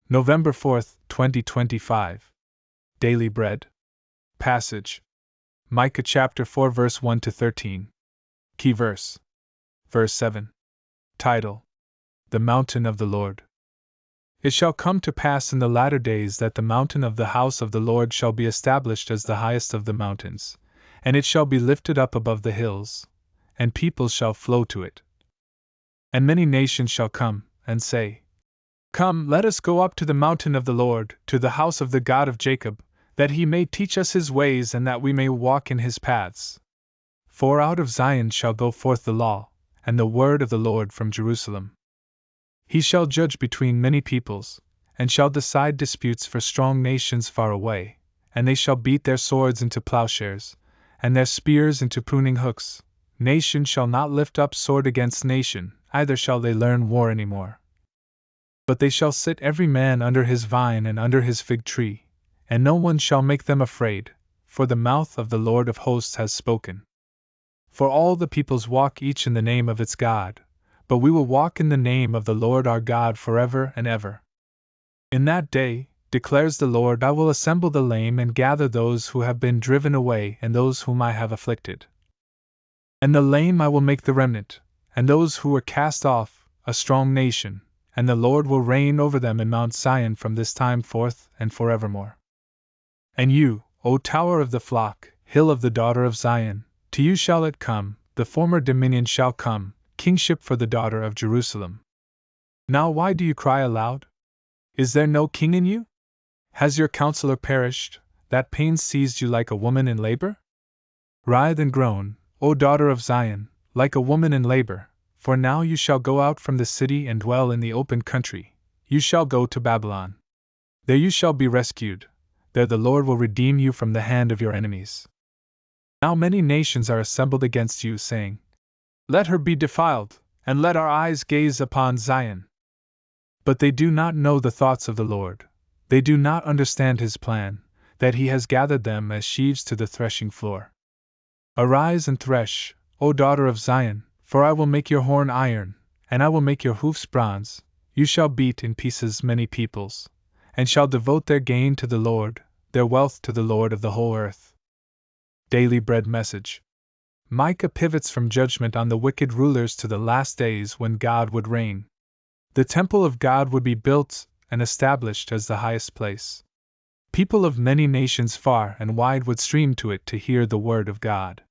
November 4th, 2025. Daily Bread. Passage. Micah chapter 4 verse 1 to 13. Key verse. Verse 7. Title: The Mountain of the Lord. It shall come to pass in the latter days that the mountain of the house of the Lord shall be established as the highest of the mountains, and it shall be lifted up above the hills, and peoples shall flow to it. And many nations shall come, and say, Come, let us go up to the mountain of the Lord, to the house of the God of Jacob, that he may teach us his ways and that we may walk in his paths. For out of Zion shall go forth the law, and the word of the Lord from Jerusalem. He shall judge between many peoples, and shall decide disputes for strong nations far away, and they shall beat their swords into plowshares, and their spears into pruning hooks. Nation shall not lift up sword against nation, either shall they learn war any more. But they shall sit every man under his vine and under his fig tree, and no one shall make them afraid, for the mouth of the Lord of hosts has spoken. For all the peoples walk each in the name of its God, but we will walk in the name of the Lord our God forever and ever. In that day, declares the Lord, I will assemble the lame and gather those who have been driven away and those whom I have afflicted. And the lame I will make the remnant, and those who were cast off, a strong nation, and the Lord will reign over them in Mount Zion from this time forth and forevermore. And you, O tower of the flock, hill of the daughter of Zion, to you shall it come, the former dominion shall come, kingship for the daughter of Jerusalem. Now why do you cry aloud? Is there no king in you? Has your counselor perished, that pain seized you like a woman in labor? Writhe and groan, O daughter of Zion, like a woman in labor, for now you shall go out from the city and dwell in the open country, you shall go to Babylon. There you shall be rescued, there the Lord will redeem you from the hand of your enemies. Now many nations are assembled against you, saying, Let her be defiled, and let our eyes gaze upon Zion. But they do not know the thoughts of the Lord, they do not understand his plan, that he has gathered them as sheaves to the threshing floor. Arise and thresh, O daughter of Zion, for I will make your horn iron, and I will make your hoofs bronze. You shall beat in pieces many peoples, and shall devote their gain to the Lord, their wealth to the Lord of the whole earth. Daily Bread Message. Micah pivots from judgment on the wicked rulers to the last days when God would reign. The temple of God would be built and established as the highest place. People of many nations far and wide would stream to it to hear the word of God.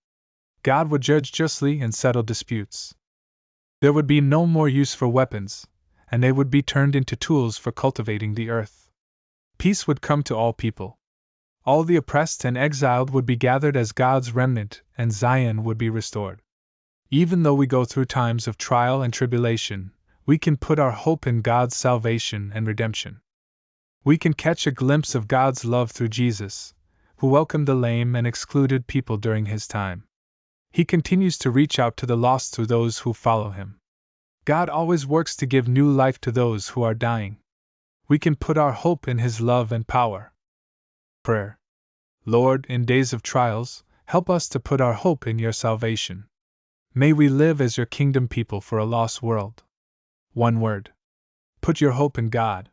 God would judge justly and settle disputes. There would be no more use for weapons, and they would be turned into tools for cultivating the earth. Peace would come to all people. All the oppressed and exiled would be gathered as God's remnant, and Zion would be restored. Even though we go through times of trial and tribulation, we can put our hope in God's salvation and redemption. We can catch a glimpse of God's love through Jesus, who welcomed the lame and excluded people during his time. He continues to reach out to the lost through those who follow him. God always works to give new life to those who are dying. We can put our hope in his love and power. Prayer. Lord, in days of trials, help us to put our hope in your salvation. May we live as your kingdom people for a lost world. One word. Put your hope in God.